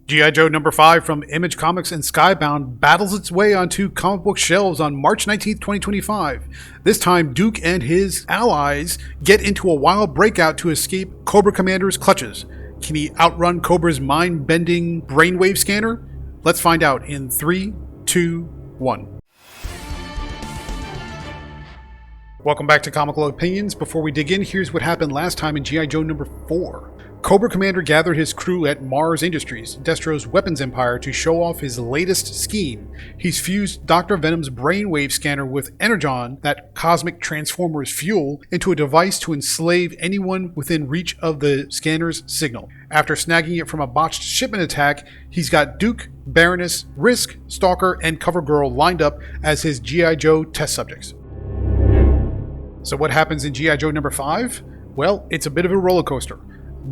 G.I. Joe number 5 from Image Comics and Skybound battles its way onto comic book shelves on March 19th, 2025. This time, Duke and his allies get into a wild breakout to escape Cobra Commander's clutches. Can he outrun Cobra's mind-bending brainwave scanner? Let's find out in 3, 2, 1. Welcome back to Comical Opinions. Before we dig in, here's what happened last time in G.I. Joe number 4. Cobra Commander gathered his crew at Mars Industries, Destro's weapons empire, to show off his latest scheme. He's fused Dr. Venom's brainwave scanner with Energon, that cosmic transformer's fuel, into a device to enslave anyone within reach of the scanner's signal. After snagging it from a botched shipment attack, he's got Duke, Baroness, Risk, Stalker, and Covergirl lined up as his G.I. Joe test subjects. So what happens in G.I. Joe number 5? Well, it's a bit of a roller coaster.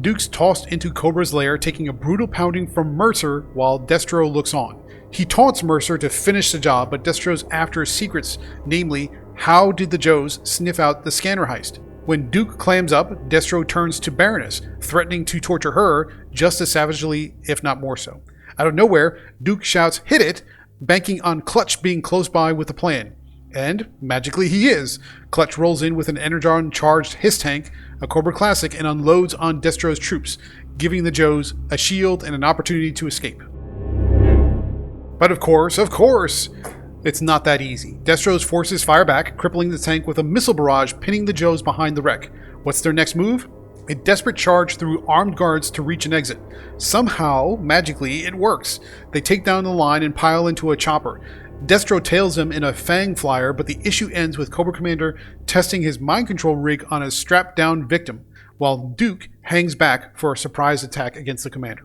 Duke's tossed into Cobra's lair, taking a brutal pounding from Mercer while Destro looks on. He taunts Mercer to finish the job, but Destro's after secrets, namely, how did the Joes sniff out the scanner heist? When Duke clams up, Destro turns to Baroness, threatening to torture her just as savagely, if not more so. Out of nowhere, Duke shouts, "Hit it!" banking on Clutch being close by with a plan. And, magically he is. Clutch rolls in with an Energon-charged Hiss tank, a Cobra classic, and unloads on Destro's troops, giving the Joes a shield and an opportunity to escape. But of course, it's not that easy. Destro's forces fire back, crippling the tank with a missile barrage, pinning the Joes behind the wreck. What's their next move? A desperate charge through armed guards to reach an exit. Somehow, magically, it works. They take down the line and pile into a chopper. Destro tails him in a Fang Flyer, but the issue ends with Cobra Commander testing his mind control rig on a strapped-down victim, while Duke hangs back for a surprise attack against the Commander.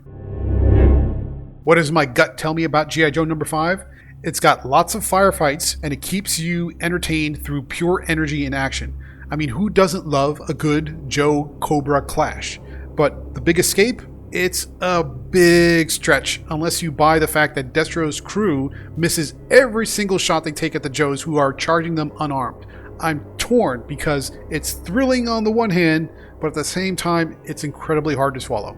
What does my gut tell me about G.I. Joe number 5? It's got lots of firefights, and it keeps you entertained through pure energy and action. I mean, who doesn't love a good Joe-Cobra clash? But the big escape? It's a big stretch, unless you buy the fact that Destro's crew misses every single shot they take at the Joes who are charging them unarmed. I'm torn because it's thrilling on the one hand, but at the same time, it's incredibly hard to swallow.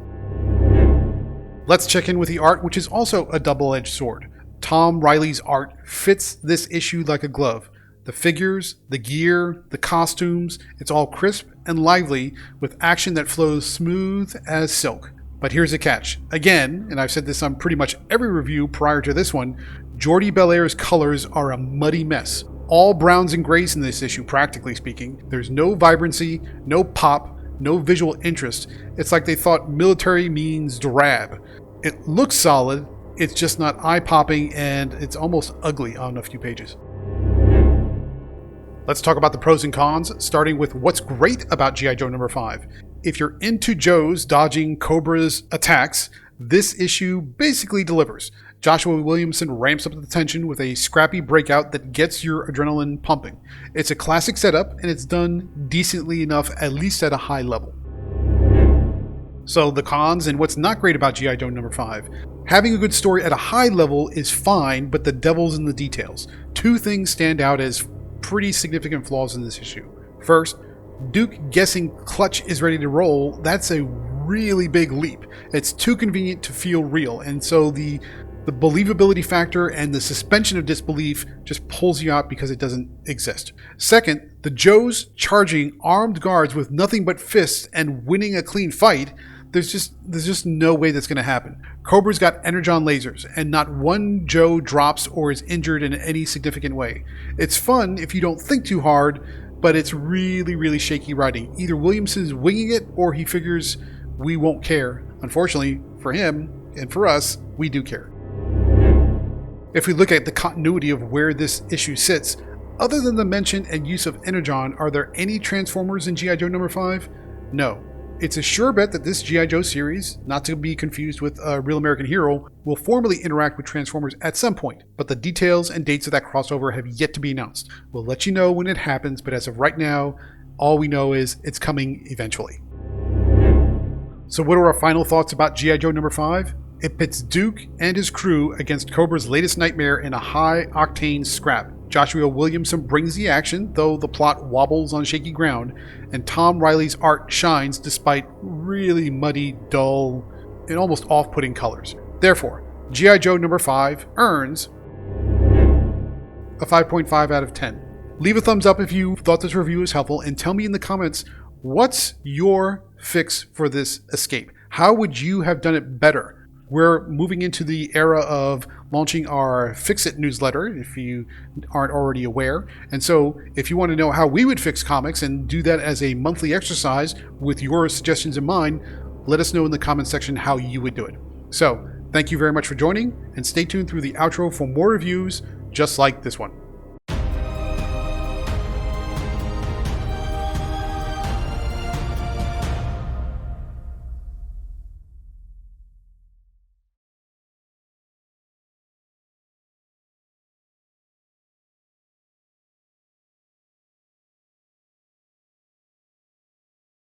Let's check in with the art, which is also a double-edged sword. Tom Riley's art fits this issue like a glove. The figures, the gear, the costumes, it's all crisp and lively with action that flows smooth as silk. But here's the catch. Again, and I've said this on pretty much every review prior to this one, Jordi Belair's colors are a muddy mess. All browns and grays in this issue, practically speaking. There's no vibrancy, no pop, no visual interest. It's like they thought military means drab. It looks solid, it's just not eye-popping, and it's almost ugly on a few pages. Let's talk about the pros and cons, starting with what's great about G.I. Joe number 5. If you're into Joes dodging Cobra's attacks, this issue basically delivers. Joshua Williamson ramps up the tension with a scrappy breakout that gets your adrenaline pumping. It's a classic setup, and it's done decently enough, at least at a high level. So the cons and what's not great about G.I. Joe number 5. Having a good story at a high level is fine, but the devil's in the details. Two things stand out as pretty significant flaws in this issue. First, Duke guessing Clutch is ready to roll, that's a really big leap. It's too convenient to feel real, and so the believability factor and the suspension of disbelief just pulls you out because it doesn't exist. Second, the Joes charging armed guards with nothing but fists and winning a clean fight, there's just no way that's going to happen. Cobra's got Energon lasers, and not one Joe drops or is injured in any significant way. It's fun if you don't think too hard, but it's really, really shaky writing. Either Williamson's winging it, or he figures we won't care. Unfortunately, for him, and for us, we do care. If we look at the continuity of where this issue sits, other than the mention and use of Energon, are there any Transformers in G.I. Joe number 5? No. It's a sure bet that this G.I. Joe series, not to be confused with a Real American Hero, will formally interact with Transformers at some point, but the details and dates of that crossover have yet to be announced. We'll let you know when it happens, but as of right now, all we know is it's coming eventually. So what are our final thoughts about G.I. Joe number 5? It pits Duke and his crew against Cobra's latest nightmare in a high-octane scrap. Joshua Williamson brings the action, though the plot wobbles on shaky ground, and Tom Riley's art shines despite really muddy, dull, and almost off-putting colors. Therefore, G.I. Joe number 5 earns a 5.5 out of 10. Leave a thumbs up if you thought this review was helpful, and tell me in the comments, what's your fix for this escape? How would you have done it better? We're moving into the era of launching our Fix It newsletter, if you aren't already aware. And so if you want to know how we would fix comics and do that as a monthly exercise with your suggestions in mind, let us know in the comments section how you would do it. So thank you very much for joining, and stay tuned through the outro for more reviews just like this one.